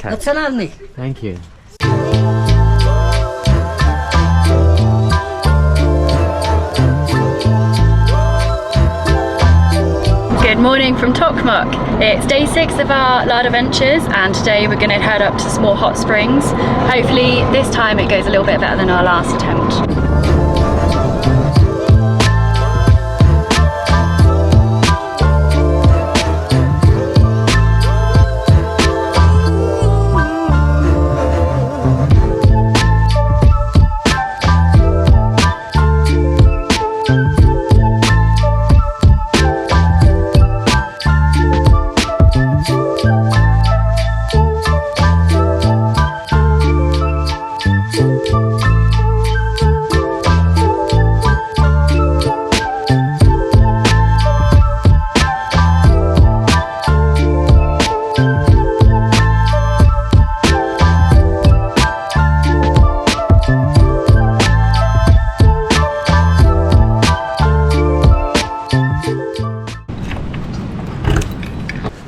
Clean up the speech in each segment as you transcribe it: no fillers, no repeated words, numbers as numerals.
Okay. Thank you. Good morning from Tokmak. It's day 6 of our Ladaventures and today we're going to head up to some more hot springs. Hopefully this time it goes a little bit better than our last attempt.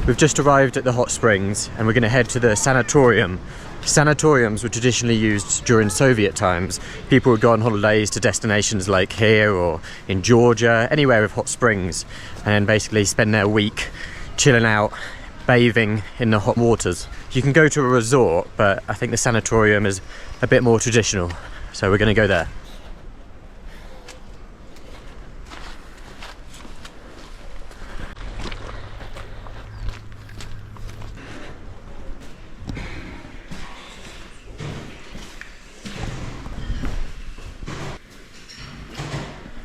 We've just arrived at the hot springs and we're going to head to the Sanitorium. Sanatoriums were traditionally used during Soviet times. People would go on holidays to destinations like here or in Georgia, anywhere with hot springs, and then basically spend their week chilling out, bathing in the hot waters. You can go to a resort, but I think the Sanatorium is a bit more traditional, so we're going to go there.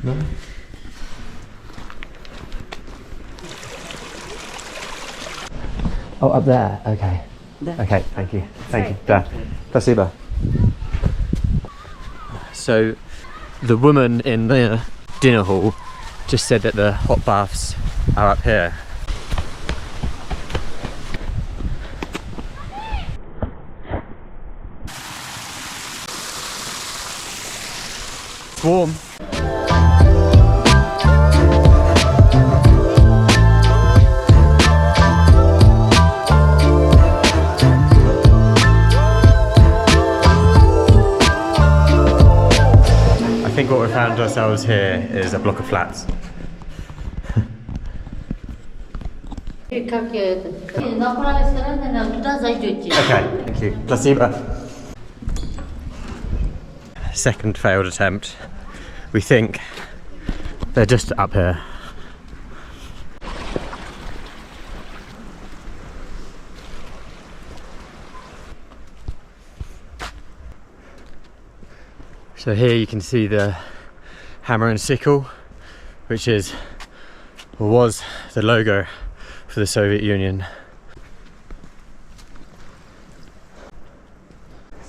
No? Oh, up there. Okay. There. Okay, thank you. Thank you. There. Спасибо. So, the woman in the dinner hall just said that the hot baths are up here. It's warm. I think what we found ourselves here is a block of flats. Okay, thank you. Спасибо. Second failed attempt. We think they're just up here. So here you can see the hammer and sickle, which is or was the logo for the Soviet Union.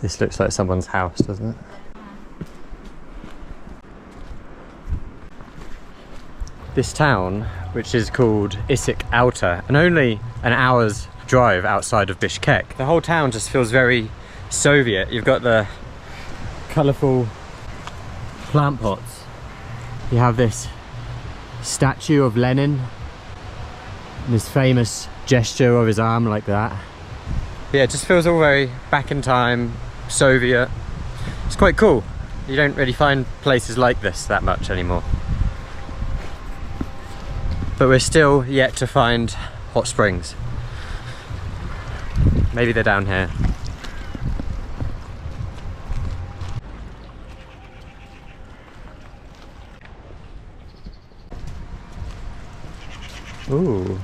This looks like someone's house, doesn't it? This town, which is called Issyk Ata, and only an hour's drive outside of Bishkek. The whole town just feels very Soviet. You've got the colourful plant pots. You have this statue of Lenin and this famous gesture of his arm like that. Yeah, it just feels all very back in time, Soviet. It's quite cool. You don't really find places like this that much anymore. But we're still yet to find hot springs. Maybe they're down here. Ooh.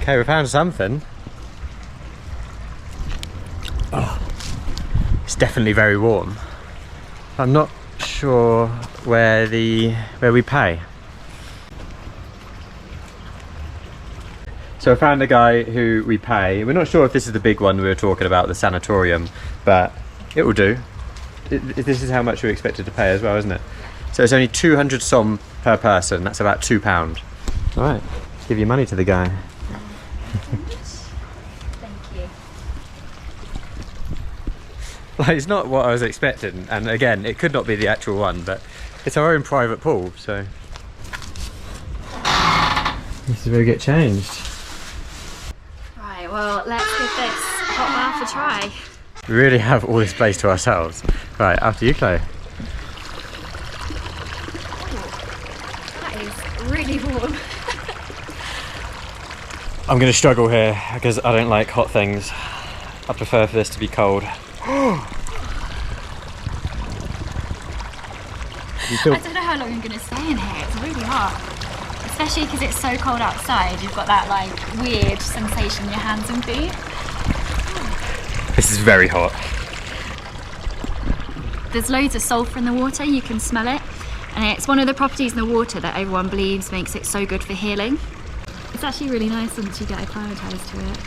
Okay, we found something. Oh, it's definitely very warm. I'm not sure where we pay. So I found a guy who we pay. We're not sure if this is the big one we were talking about, the Sanatorium, but it will do. This is how much we expected to pay as well, isn't it? So it's only 200 som per person. That's about £2. All right, give your money to the guy. Thank you. Like, it's not what I was expecting, and again, it could not be the actual one, but it's our own private pool, so this is where we get changed. Right, well, let's give this hot bath a try. We really have all this place to ourselves. Right, after you, Chloe. That is really warm. I'm going to struggle here because I don't like hot things. I prefer for this to be cold. I don't know how long I'm going to stay in here. It's really hot. Especially because it's so cold outside. You've got that like weird sensation in your hands and feet. This is very hot. There's loads of sulphur in the water, you can smell it. And it's one of the properties in the water that everyone believes makes it so good for healing. It's actually really nice once you get acclimatised to it.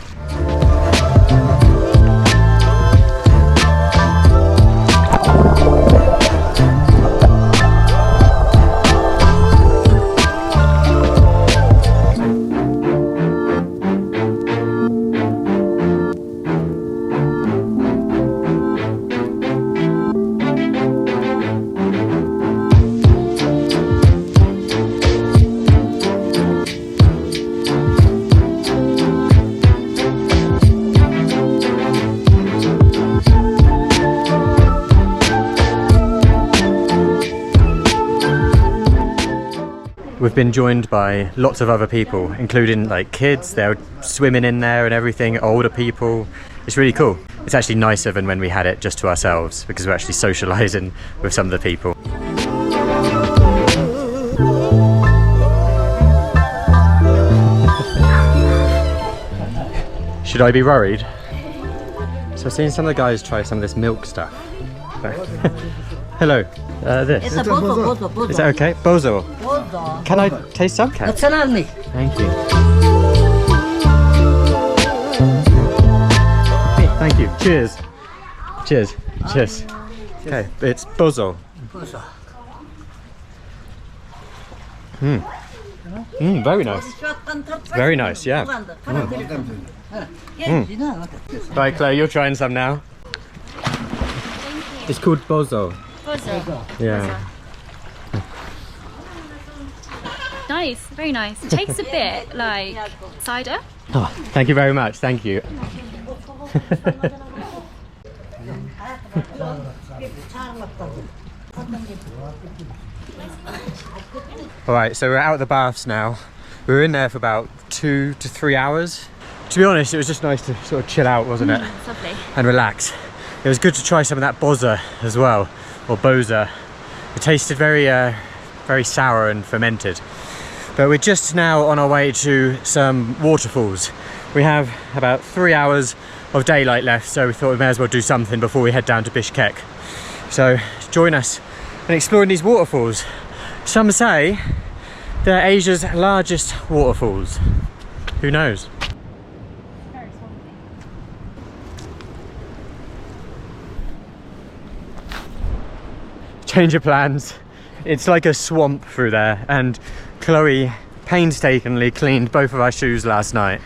We've been joined by lots of other people, including like kids. They're swimming in there and everything, older people. It's really cool. It's actually nicer than when we had it just to ourselves because we're actually socialising with some of the people. Should I be worried? So I've seen some of the guys try some of this milk stuff. Hello. This. It's a bozo. Is that okay? Bozo. Bozo. Can I taste some? Kat? Nationalny. Thank you. Thank you. Cheers. Cheers. Cheers. Okay, it's bozo. Bozo. Very nice. Very nice, yeah. Right, Claire, you're trying some now. It's called bozo. Bozo. Yeah. Nice, very nice. It tastes a bit like cider. Oh, thank you very much. Thank you. Alright, so we're out of the baths now. We were in there for about 2 to 3 hours. To be honest, it was just nice to sort of chill out, wasn't it? It's lovely. And relax. It was good to try some of that boza as well, or boza. It tasted very, very sour and fermented. But we're just now on our way to some waterfalls. We have about 3 hours of daylight left, so we thought we may as well do something before we head down to Bishkek. So join us in exploring these waterfalls. Some say they're Asia's largest waterfalls. Who knows? Change of plans. It's like a swamp through there, and Chloe painstakingly cleaned both of our shoes last night.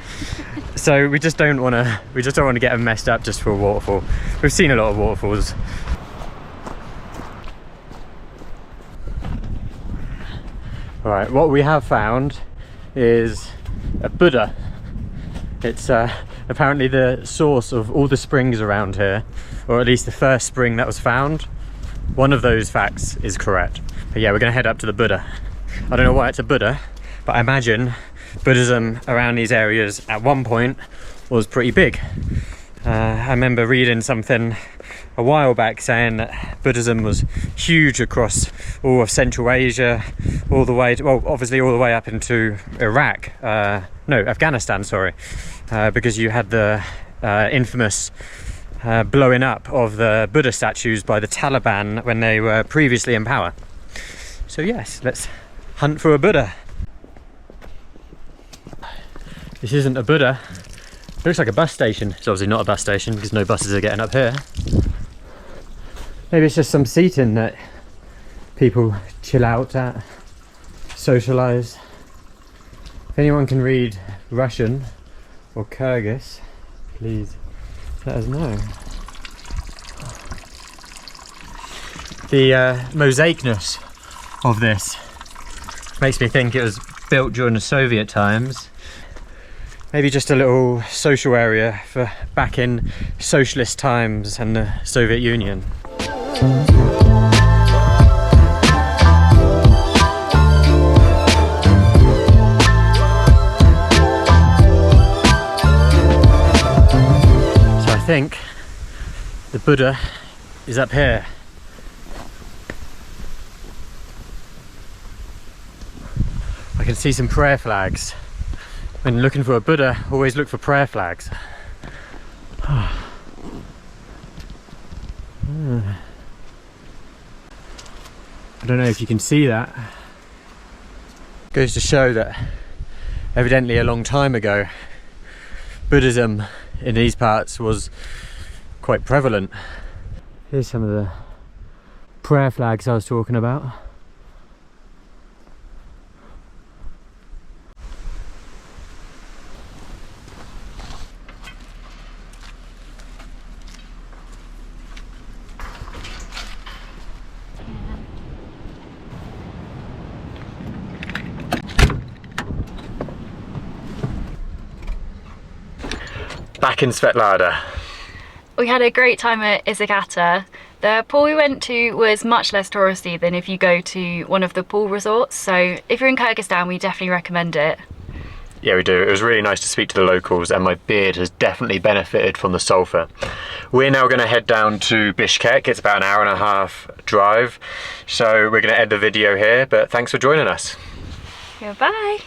So we just don't want to get them messed up just for a waterfall. We've seen a lot of waterfalls. Alright, what we have found is a Buddha. It's apparently the source of all the springs around here, or at least the first spring that was found. One of those facts is correct. But yeah, we're going to head up to the Buddha. I don't know why it's a Buddha, but I imagine Buddhism around these areas at one point was pretty big. I remember reading something a while back saying that Buddhism was huge across all of Central Asia, all the way to, well, obviously all the way up into Iraq, no, Afghanistan, sorry, because you had the infamous blowing up of the Buddha statues by the Taliban when they were previously in power. So yes, let's hunt for a Buddha. This isn't a Buddha. It looks like a bus station. It's obviously not a bus station because no buses are getting up here. Maybe it's just some seating that people chill out at, socialise. If anyone can read Russian or Kyrgyz, please let us know. The mosaicness of this makes me think it was built during the Soviet times. maybe just a little social area for back in socialist times and the Soviet Union. So I think the Buddha is up here. I can see some prayer flags. When looking for a Buddha, always look for prayer flags. I don't know if you can see that. Goes to show that evidently a long time ago, Buddhism in these parts was quite prevalent. Here's some of the prayer flags I was talking about. Back in Svetlana. We had a great time at Issyk Ata. The pool we went to was much less touristy than if you go to one of the pool resorts, so if you're in Kyrgyzstan we definitely recommend it. Yeah, we do. It was really nice to speak to the locals, and my beard has definitely benefited from the sulphur. We're now going to head down to Bishkek. It's about an hour and a half drive, so we're going to end the video here, but thanks for joining us. Goodbye.